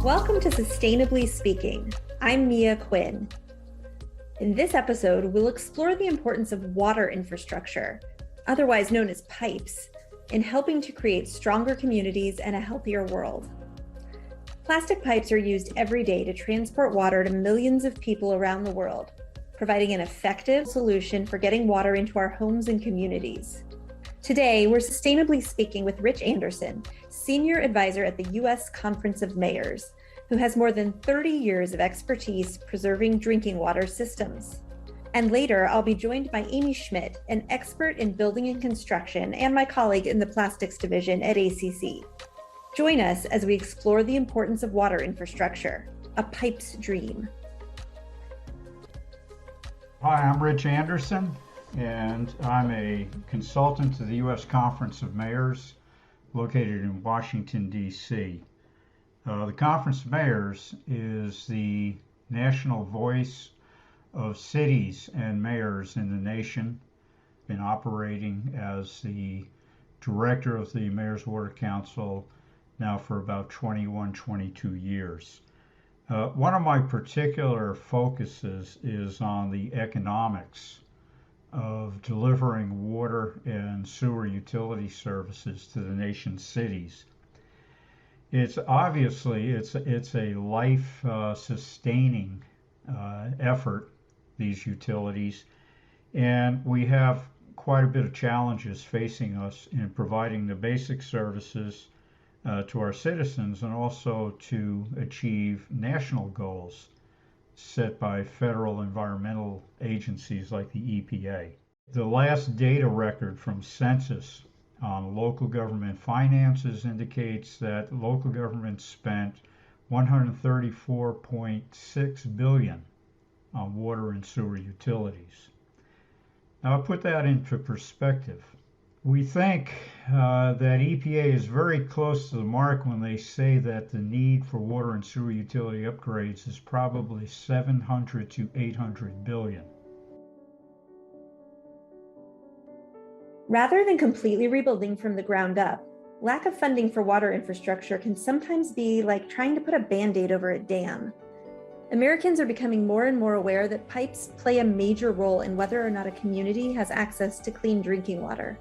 Welcome to Sustainably Speaking. I'm Mia Quinn. In this episode, we'll explore the importance of water infrastructure, otherwise known as pipes, in helping to create stronger communities and a healthier world. Plastic pipes are used every day to transport water to millions of people around the world, providing an effective solution for getting water into our homes and communities. Today, we're sustainably speaking with Rich Anderson, Senior Advisor at the U.S. Conference of Mayors, who has more than 30 years of expertise preserving drinking water systems. And later, I'll be joined by Amy Schmidt, an expert in building and construction and my colleague in the plastics division at ACC. Join us as we explore the importance of water infrastructure, a pipe's dream. Hi, I'm Rich Anderson, and I'm a consultant to the U.S. Conference of Mayors located in Washington, D.C. The Conference of Mayors is the national voice of cities and mayors in the nation. Been operating as the director of the Mayor's Water Council now for about 21, 22 years. One of my particular focuses is on the economics of delivering water and sewer utility services to the nation's cities. It's obviously it's a life sustaining effort, these utilities, and we have quite a bit of challenges facing us in providing the basic services to our citizens and also to achieve national goals set by federal environmental agencies like the EPA. The last data record from Census on local government finances indicates that local government spent $134.6 billion on water and sewer utilities. Now, I'll put that into perspective. We think that EPA is very close to the mark when they say that the need for water and sewer utility upgrades is probably 700 to 800 billion. Rather than completely rebuilding from the ground up, lack of funding for water infrastructure can sometimes be like trying to put a Band-Aid over a dam. Americans are becoming more and more aware that pipes play a major role in whether or not a community has access to clean drinking water.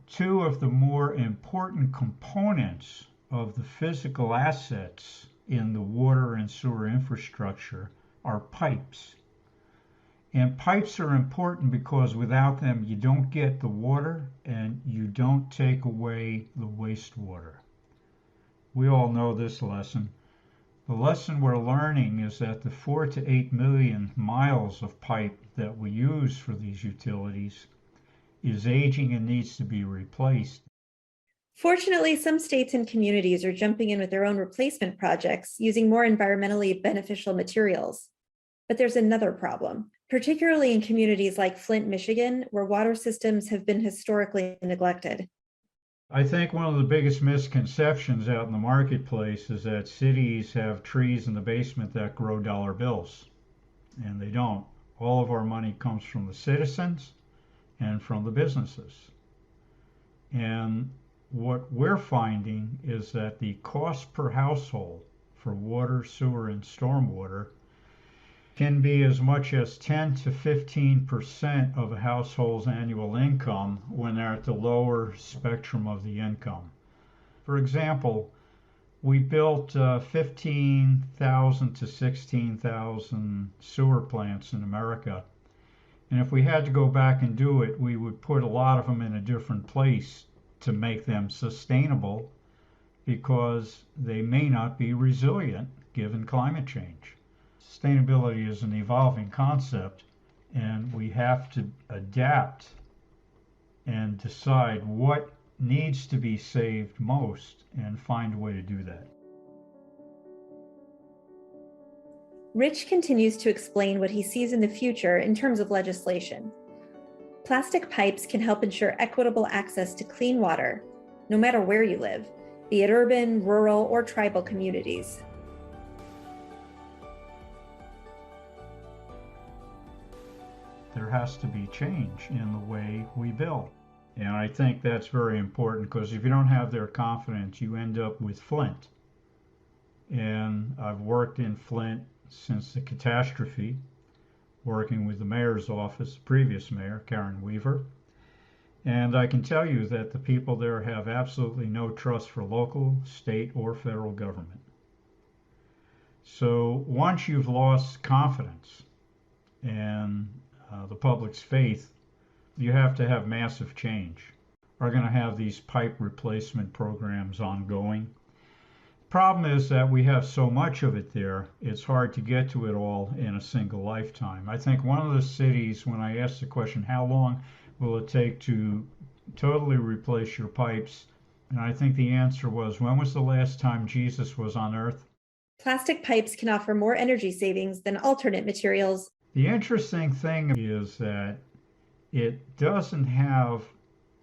Two of the more important components of the physical assets in the water and sewer infrastructure are pipes. And pipes are important because without them you don't get the water and you don't take away the wastewater. We all know this lesson. The lesson we're learning is that the 4 to 8 million miles of pipe that we use for these utilities is aging and needs to be replaced. Fortunately, some states and communities are jumping in with their own replacement projects using more environmentally beneficial materials. But there's another problem, particularly in communities like Flint, Michigan, where water systems have been historically neglected. I think one of the biggest misconceptions out in the marketplace is that cities have trees in the basement that grow dollar bills, and they don't. All of our money comes from the citizens and from the businesses. And what we're finding is that the cost per household for water, sewer, and stormwater can be as much as 10 to 15% of a household's annual income when they're at the lower spectrum of the income. For example, we built 15,000 to 16,000 sewer plants in America. And if we had to go back and do it, we would put a lot of them in a different place to make them sustainable because they may not be resilient given climate change. Sustainability is an evolving concept, and we have to adapt and decide what needs to be saved most and find a way to do that. Rich continues to explain what he sees in the future in terms of legislation. Plastic pipes can help ensure equitable access to clean water, no matter where you live, be it urban, rural, or tribal communities. There has to be change in the way we build. And I think that's very important because if you don't have their confidence, you end up with Flint. And I've worked in Flint since the catastrophe, working with the mayor's office, the previous mayor, Karen Weaver. And I can tell you that the people there have absolutely no trust for local, state, or federal government. So once you've lost confidence and the public's faith, you have to have massive change. We're going to have these pipe replacement programs ongoing. Problem is that we have so much of it there, it's hard to get to it all in a single lifetime. I think one of the cities, when I asked the question, how long will it take to totally replace your pipes? And I think the answer was, when was the last time Jesus was on earth? Plastic pipes can offer more energy savings than alternate materials. The interesting thing is that it doesn't have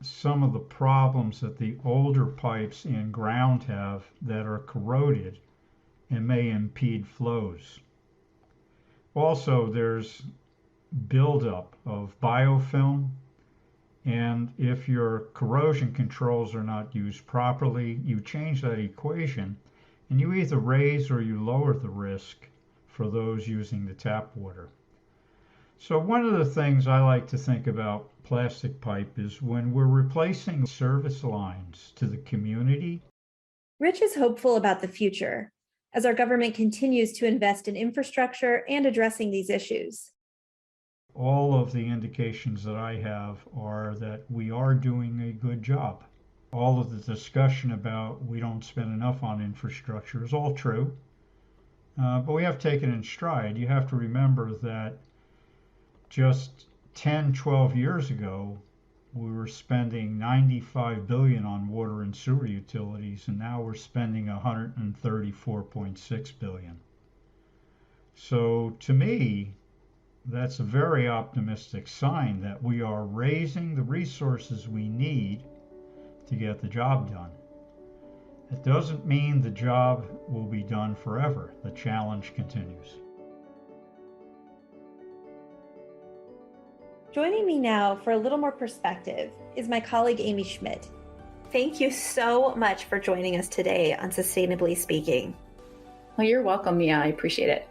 some of the problems that the older pipes in ground have that are corroded and may impede flows. Also, there's buildup of biofilm, and if your corrosion controls are not used properly, you change that equation and you either raise or you lower the risk for those using the tap water. So one of the things I like to think about plastic pipe is when we're replacing service lines to the community. Rich is hopeful about the future as our government continues to invest in infrastructure and addressing these issues. All of the indications that I have are that we are doing a good job. All of the discussion about we don't spend enough on infrastructure is all true, but we have taken in stride. You have to remember that just 10, 12 years ago, we were spending $95 billion on water and sewer utilities, and now we're spending $134.6 billion. So to me, that's a very optimistic sign that we are raising the resources we need to get the job done. It doesn't mean the job will be done forever. The challenge continues. Joining me now for a little more perspective is my colleague, Amy Schmidt. Thank you so much for joining us today on Sustainably Speaking. Well, you're welcome, Mia. I appreciate it.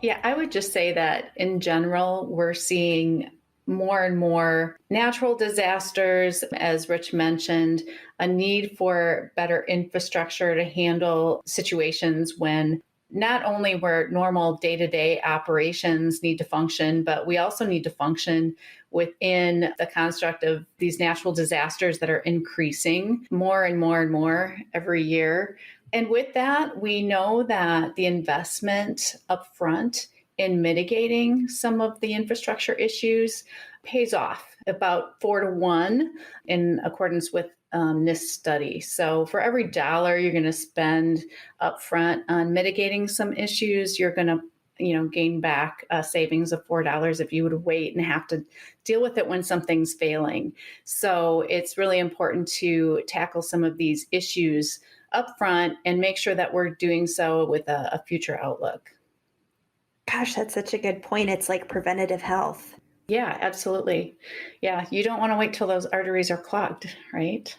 Yeah, I would just say that in general, we're seeing more and more natural disasters, as Rich mentioned, a need for better infrastructure to handle situations when not only where normal day-to-day operations need to function, but we also need to function within the construct of these natural disasters that are increasing more and more and more every year. And with that, we know that the investment upfront in mitigating some of the infrastructure issues pays off about 4-to-1 in accordance with this study. So for every dollar you're going to spend upfront on mitigating some issues, you're going to gain back a savings of $4 if you would wait and have to deal with it when something's failing. So it's really important to tackle some of these issues upfront and make sure that we're doing so with a future outlook. Gosh, that's such a good point. It's like preventative health. Yeah, absolutely. Yeah, you don't want to wait till those arteries are clogged, right?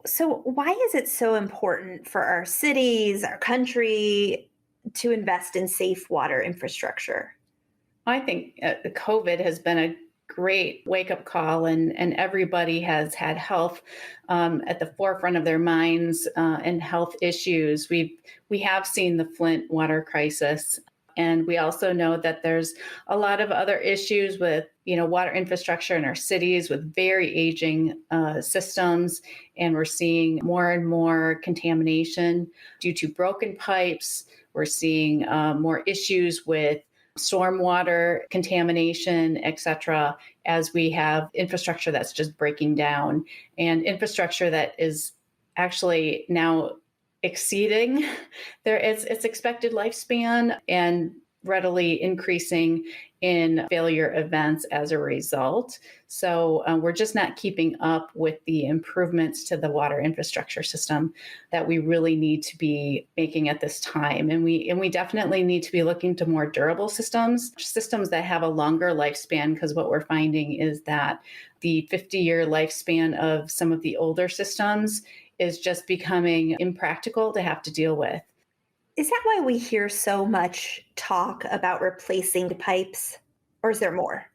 So why is it so important for our cities, our country, to invest in safe water infrastructure? I think COVID has been a great wake-up call, and everybody has had health at the forefront of their minds and health issues. We have seen the Flint water crisis, and we also know that there's a lot of other issues with water infrastructure in our cities with very aging systems, and we're seeing more and more contamination due to broken pipes. We're seeing more issues with stormwater contamination, et cetera, as we have infrastructure that's just breaking down and infrastructure that is actually now exceeding its expected lifespan and readily increasing in failure events as a result. So we're just not keeping up with the improvements to the water infrastructure system that we really need to be making at this time. And we definitely need to be looking to more durable systems that have a longer lifespan, because what we're finding is that the 50-year lifespan of some of the older systems is just becoming impractical to have to deal with. Is that why we hear so much talk about replacing pipes? Or is there more?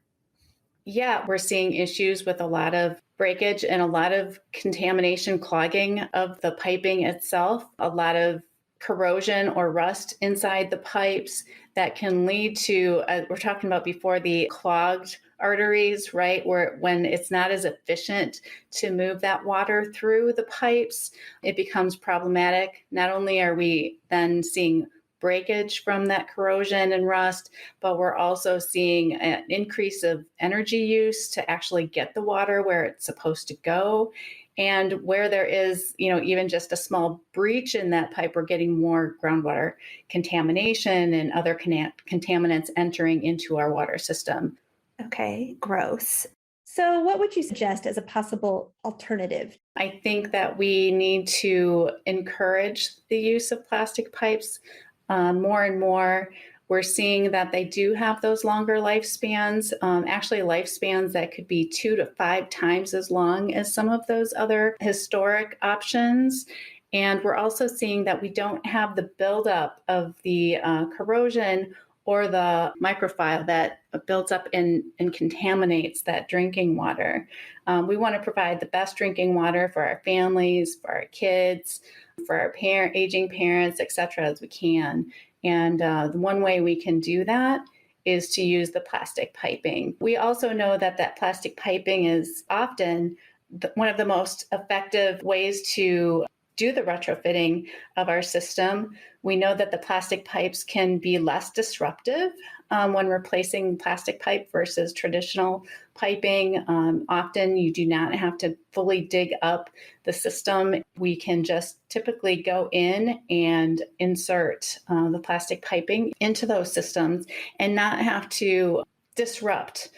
Yeah, we're seeing issues with a lot of breakage and a lot of contamination, clogging of the piping itself, a lot of corrosion or rust inside the pipes that can lead to, we're talking about before, the clogged arteries, right? Where when it's not as efficient to move that water through the pipes, it becomes problematic. Not only are we then seeing breakage from that corrosion and rust, but we're also seeing an increase of energy use to actually get the water where it's supposed to go. And where there is, even just a small breach in that pipe, we're getting more groundwater contamination and other contaminants entering into our water system. Okay, gross. So what would you suggest as a possible alternative? I think that we need to encourage the use of plastic pipes more and more. We're seeing that they do have those longer lifespans, actually lifespans that could be 2 to 5 times as long as some of those other historic options. And we're also seeing that we don't have the buildup of the corrosion or the microfill that builds up and contaminates that drinking water. We want to provide the best drinking water for our families, for our kids, for our aging parents, et cetera, as we can. And the one way we can do that is to use the plastic piping. We also know that plastic piping is often one of the most effective ways to do the retrofitting of our system. We know that the plastic pipes can be less disruptive when replacing plastic pipe versus traditional piping. Often you do not have to fully dig up the system. We can just typically go in and insert the plastic piping into those systems and not have to disrupt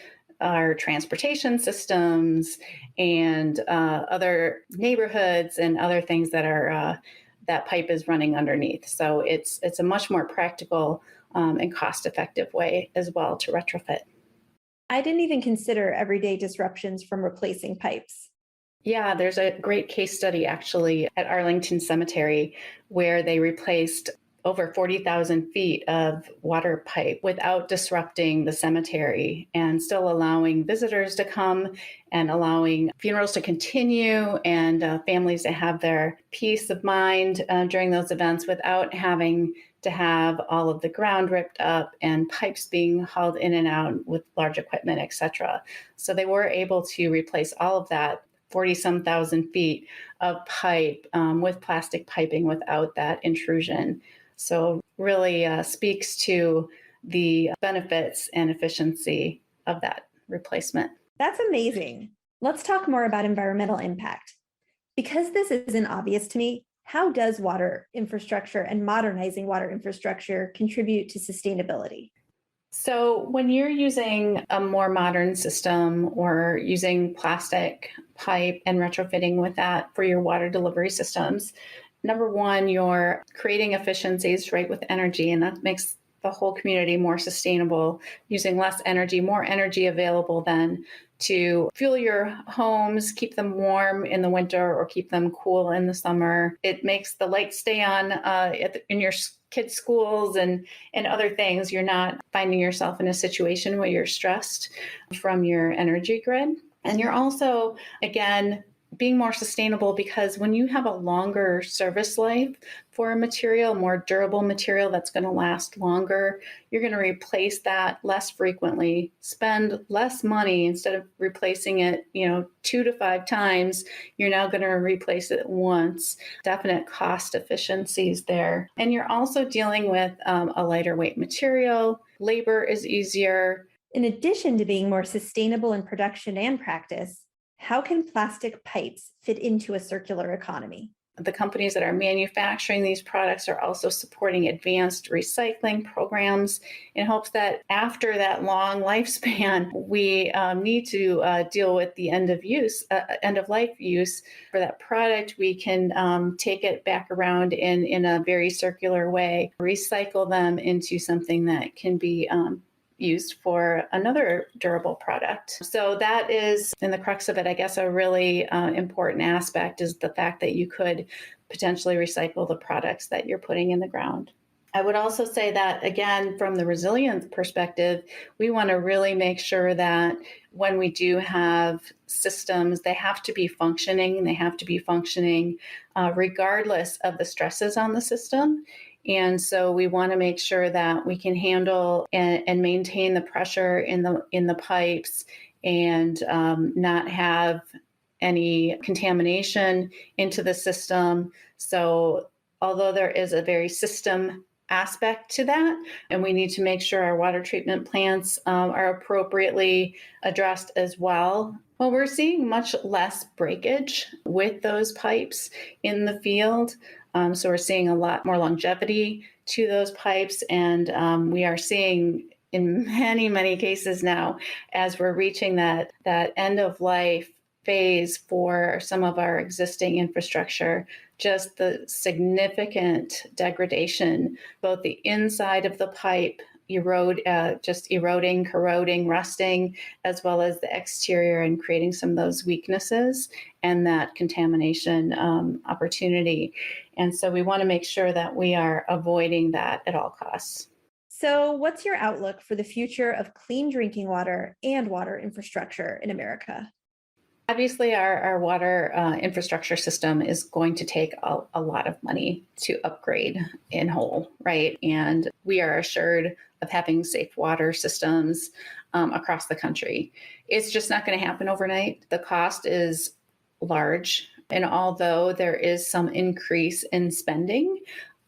our transportation systems and other neighborhoods and other things that are that pipe is running underneath. So it's a much more practical and cost-effective way as well to retrofit. I didn't even consider everyday disruptions from replacing pipes. Yeah, there's a great case study actually at Arlington Cemetery where they replaced over 40,000 feet of water pipe without disrupting the cemetery and still allowing visitors to come and allowing funerals to continue and families to have their peace of mind during those events without having to have all of the ground ripped up and pipes being hauled in and out with large equipment, et cetera. So they were able to replace all of that 40-some thousand feet of pipe with plastic piping without that intrusion. So really speaks to the benefits and efficiency of that replacement. That's amazing. Let's talk more about environmental impact. Because this isn't obvious to me, how does water infrastructure and modernizing water infrastructure contribute to sustainability? So when you're using a more modern system or using plastic pipe and retrofitting with that for your water delivery systems, number one, you're creating efficiencies, right, with energy, and that makes the whole community more sustainable, using less energy, more energy available then to fuel your homes, keep them warm in the winter or keep them cool in the summer. It makes the lights stay on in your kids' schools and other things. You're not finding yourself in a situation where you're stressed from your energy grid. And you're also, again, being more sustainable because when you have a longer service life for a material, more durable material that's going to last longer, you're going to replace that less frequently, spend less money instead of replacing it, 2 to 5 times. You're now going to replace it once. Definite cost efficiencies there. And you're also dealing with a lighter weight material. Labor is easier. In addition to being more sustainable in production and practice, how can plastic pipes fit into a circular economy? the companies that are manufacturing these products are also supporting advanced recycling programs in hopes that after that long lifespan, we need to deal with the end of life use for that product. We can take it back around in a very circular way, recycle them into something that can be used for another durable product. So that is, in the crux of it, I guess, a really important aspect is the fact that you could potentially recycle the products that you're putting in the ground. I would also say that, again, from the resilience perspective, we want to really make sure that when we do have systems, they have to be functioning. They have to be functioning regardless of the stresses on the system. And so we want to make sure that we can handle and maintain the pressure in the pipes and not have any contamination into the system. So although there is a very system aspect to that, and we need to make sure our water treatment plants are appropriately addressed as well. Well, we're seeing much less breakage with those pipes in the field. So we're seeing a lot more longevity to those pipes. And we are seeing in many, many cases now, as we're reaching that end of life phase for some of our existing infrastructure, just the significant degradation, both the inside of the pipe, eroding, corroding, rusting, as well as the exterior and creating some of those weaknesses and that contamination opportunity. And so we want to make sure that we are avoiding that at all costs. So what's your outlook for the future of clean drinking water and water infrastructure in America? Obviously, our water infrastructure system is going to take a lot of money to upgrade in whole, right? And we are assured of having safe water systems across the country. It's just not going to happen overnight. The cost is large. And although there is some increase in spending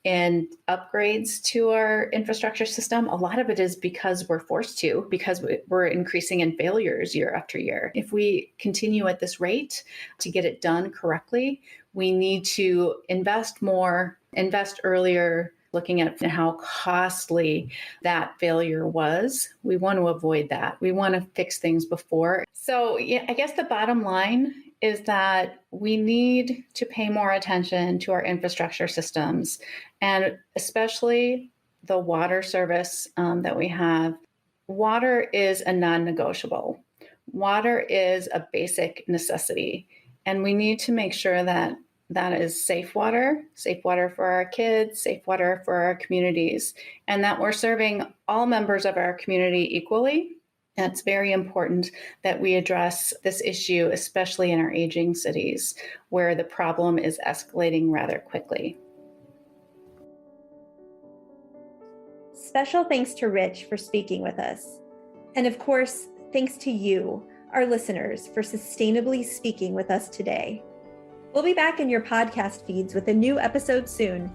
and upgrades to our infrastructure system, a lot of it is because we're forced to, because we're increasing in failures year after year. If we continue at this rate to get it done correctly, we need to invest more, invest earlier, looking at how costly that failure was. We want to avoid that. We want to fix things before. So yeah, I guess the bottom line is that we need to pay more attention to our infrastructure systems, and especially the water service that we have. Water is a non-negotiable. Water is a basic necessity, and we need to make sure that that is safe water for our kids, safe water for our communities, and that we're serving all members of our community equally. It's very important that we address this issue, especially in our aging cities, where the problem is escalating rather quickly. Special thanks to Rich for speaking with us. And of course, thanks to you, our listeners, for sustainably speaking with us today. We'll be back in your podcast feeds with a new episode soon.